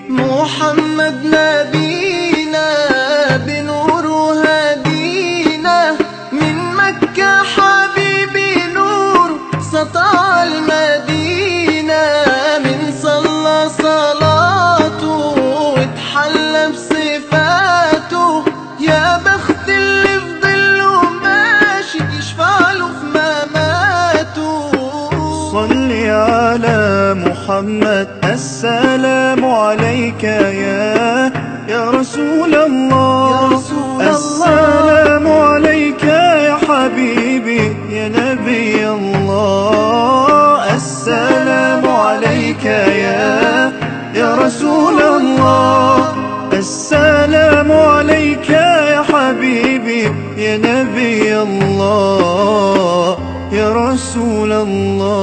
محمد نبينا بنور هدينا من مكة حبيبي نور سطع المدينة من صلى صلاته واتحلى بصفاته يا بخت اللي في ظله ماشي يشفع له في مماته. صلي على محمد السلام عليك يا رسول الله. السلام عليك يا حبيبي يا نبي الله. السلام عليك يا رسول الله. السلام عليك يا حبيبي يا نبي الله يا رسول الله.